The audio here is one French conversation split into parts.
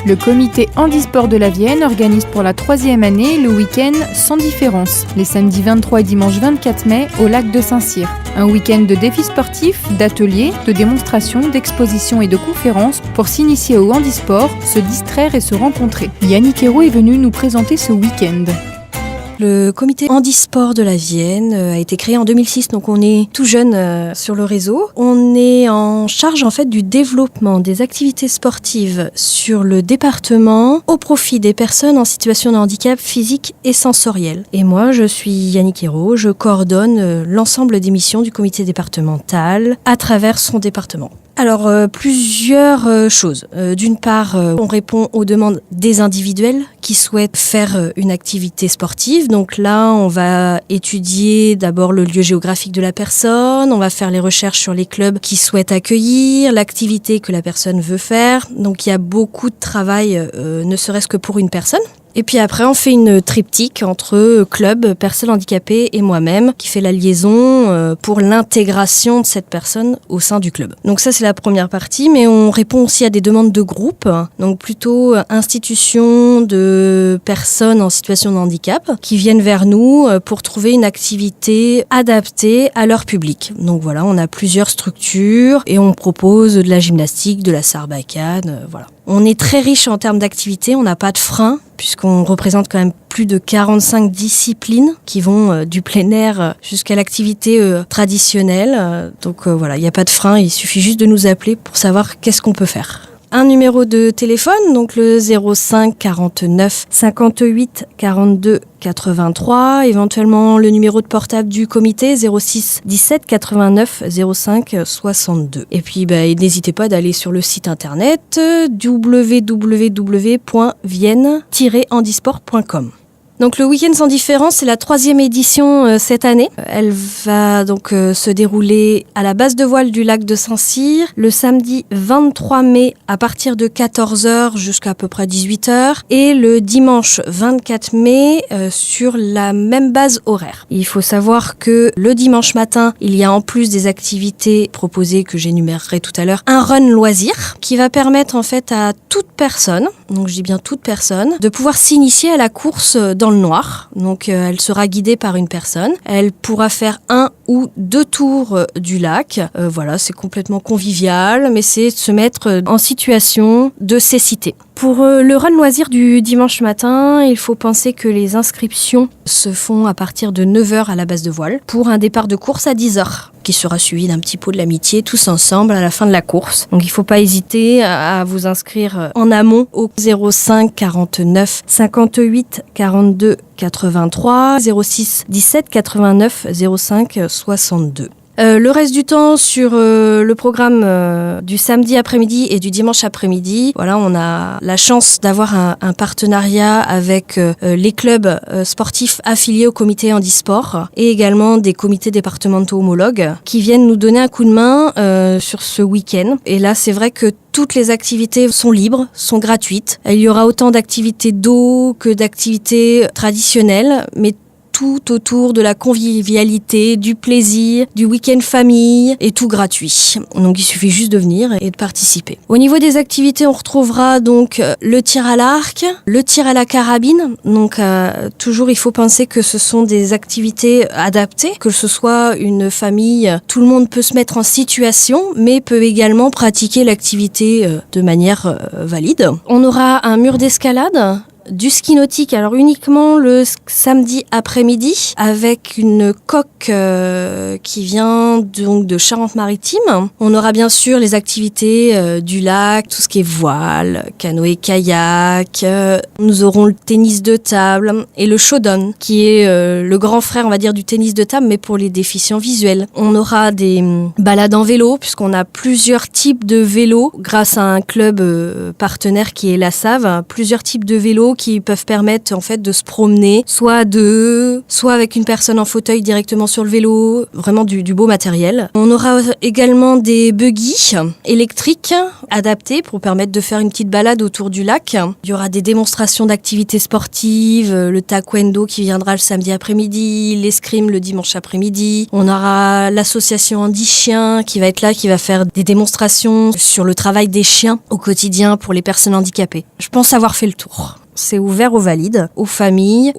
Le comité handisport de la Vienne organise pour la 3e année le week-end Sans différence, les samedis 23 et dimanche 24 mai au lac de Saint-Cyr. Un week-end de défis sportifs, d'ateliers, de démonstrations, d'expositions et de conférences pour s'initier au handisport, se distraire et se rencontrer. Yannick Hérault est venu nous présenter ce week-end. Le comité handisport de la Vienne a été créé en 2006, donc on est tout jeune sur le réseau. On est en charge en fait du développement des activités sportives sur le département au profit des personnes en situation de handicap physique et sensoriel. Et moi, je suis Yannick Hérault, je coordonne l'ensemble des missions du comité départemental à travers son département. Alors, plusieurs choses. D'une part, on répond aux demandes des individuels qui souhaitent faire une activité sportive. Donc là, on va étudier d'abord le lieu géographique de la personne, on va faire les recherches sur les clubs qui souhaitent accueillir, l'activité que la personne veut faire. Donc il y a beaucoup de travail, ne serait-ce que pour une personne. Et puis après, on fait une triptyque entre club, personnes handicapées et moi-même qui fait la liaison pour l'intégration de cette personne au sein du club. Donc ça, c'est la première partie, mais on répond aussi à des demandes de groupe, donc plutôt institutions de personnes en situation de handicap qui viennent vers nous pour trouver une activité adaptée à leur public. Donc voilà, on a plusieurs structures et on propose de la gymnastique, de la sarbacane, voilà. On est très riche en termes d'activités, on n'a pas de frein, puisqu'on représente quand même plus de 45 disciplines qui vont du plein air jusqu'à l'activité traditionnelle. Donc voilà, il n'y a pas de frein, il suffit juste de nous appeler pour savoir qu'est-ce qu'on peut faire. Un numéro de téléphone, donc le 05 49 58 42 83, éventuellement le numéro de portable du comité 06 17 89 05 62. Et puis n'hésitez pas d'aller sur le site internet www.vienne-handisport.com. Donc le Week-end sans différence, c'est la 3e édition cette année. Elle va donc se dérouler à la base de voile du lac de Saint-Cyr le samedi 23 mai à partir de 14h jusqu'à à peu près 18h et le dimanche 24 mai sur la même base horaire. Il faut savoir que le dimanche matin, il y a en plus des activités proposées que j'énumérerai tout à l'heure, un run loisir qui va permettre en fait à toute personne, donc je dis bien toute personne, de pouvoir s'initier à la course dans le noir. Donc elle sera guidée par une personne. Elle pourra faire 1 ou 2 tours du lac. Voilà, c'est complètement convivial, mais c'est de se mettre en situation de cécité. Pour le run loisir du dimanche matin, il faut penser que les inscriptions se font à partir de 9h à la base de voile pour un départ de course à 10h qui sera suivi d'un petit pot de l'amitié tous ensemble à la fin de la course. Donc il ne faut pas hésiter à vous inscrire en amont au 05 49 58 42 83 06 17 89 05 62. Le reste du temps sur le programme du samedi après-midi et du dimanche après-midi, voilà, on a la chance d'avoir un partenariat avec les clubs sportifs affiliés au comité handisport et également des comités départementaux homologues qui viennent nous donner un coup de main sur ce week-end. Et là, c'est vrai que toutes les activités sont libres, sont gratuites. Il y aura autant d'activités d'eau que d'activités traditionnelles, mais tout autour de la convivialité, du plaisir, du week-end famille et tout gratuit. Donc il suffit juste de venir et de participer. Au niveau des activités, on retrouvera donc le tir à l'arc, le tir à la carabine. Donc toujours il faut penser que ce sont des activités adaptées, que ce soit une famille, tout le monde peut se mettre en situation, mais peut également pratiquer l'activité de manière valide. On aura un mur d'escalade, du ski nautique, alors uniquement le samedi après-midi avec une coque qui vient donc de Charente-Maritime. On aura bien sûr les activités du lac, tout ce qui est voile, canoë-kayak. Nous aurons le tennis de table et le shodan qui est le grand frère, on va dire, du tennis de table mais pour les déficients visuels. On aura des balades en vélo puisqu'on a plusieurs types de vélos grâce à un club partenaire qui est la SAV, plusieurs types de vélos vélos qui peuvent permettre en fait de se promener, soit à deux, soit avec une personne en fauteuil directement sur le vélo, vraiment du beau matériel. On aura également des buggy électriques adaptés pour permettre de faire une petite balade autour du lac. Il y aura des démonstrations d'activités sportives, le taekwondo qui viendra le samedi après-midi, l'escrime le dimanche après-midi. On aura l'association Handi Chien qui va être là, qui va faire des démonstrations sur le travail des chiens au quotidien pour les personnes handicapées. Je pense avoir fait le tour. C'est ouvert aux valides, aux familles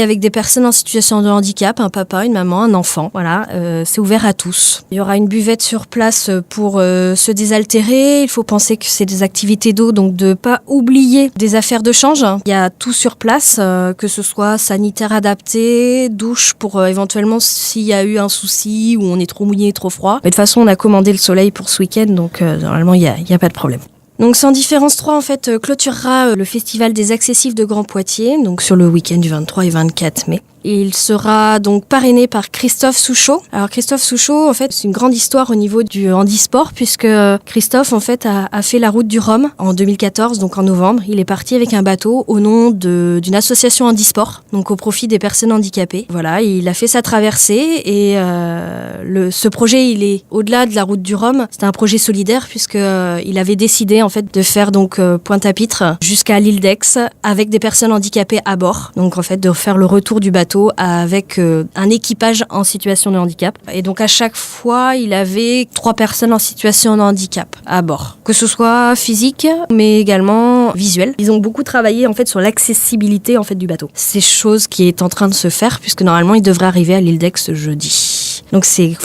avec des personnes en situation de handicap, un papa, une maman, un enfant. Voilà, c'est ouvert à tous. Il y aura une buvette sur place pour se désaltérer. Il faut penser que c'est des activités d'eau, donc de pas oublier des affaires de change. Il y a tout sur place, que ce soit sanitaire adapté, douche pour éventuellement s'il y a eu un souci ou on est trop mouillé, trop froid. Mais de toute façon, on a commandé le soleil pour ce week-end, donc normalement il y a pas de problème. Donc Sans Différence 3 en fait clôturera le festival des accessifs de Grand Poitiers, donc sur le week-end du 23 et 24 mai. Et il sera donc parrainé par Christophe Souchot. Alors Christophe Souchot, en fait, c'est une grande histoire au niveau du handisport puisque Christophe, en fait, a fait la route du Rhum en 2014, donc en novembre. Il est parti avec un bateau au nom d'une association handisport, donc au profit des personnes handicapées. Voilà, il a fait sa traversée et ce projet, il est au-delà de la route du Rhum. C'était un projet solidaire puisque il avait décidé en fait de faire donc Pointe-à-Pitre jusqu'à l'île d'Aix avec des personnes handicapées à bord. Donc en fait de faire le retour du bateau avec un équipage en situation de handicap. Et donc à chaque fois, il avait 3 personnes en situation de handicap à bord, que ce soit physique, mais également visuel. Ils ont beaucoup travaillé en fait sur l'accessibilité en fait du bateau. C'est chose qui est en train de se faire puisque normalement, il devrait arriver à l'île d'Aix jeudi. Donc c'est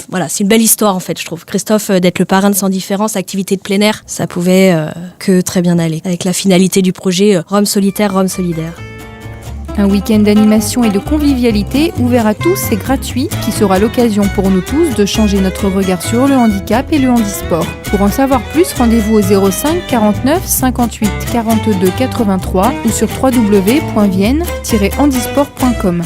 une belle histoire en fait, je trouve. Christophe, d'être le parrain de Sans Différence, activité de plein air, ça pouvait que très bien aller avec la finalité du projet Rhum solitaire, Rhum solidaire. Un week-end d'animation et de convivialité ouvert à tous et gratuit qui sera l'occasion pour nous tous de changer notre regard sur le handicap et le handisport. Pour en savoir plus, rendez-vous au 05 49 58 42 83 ou sur www.vienne-handisport.com.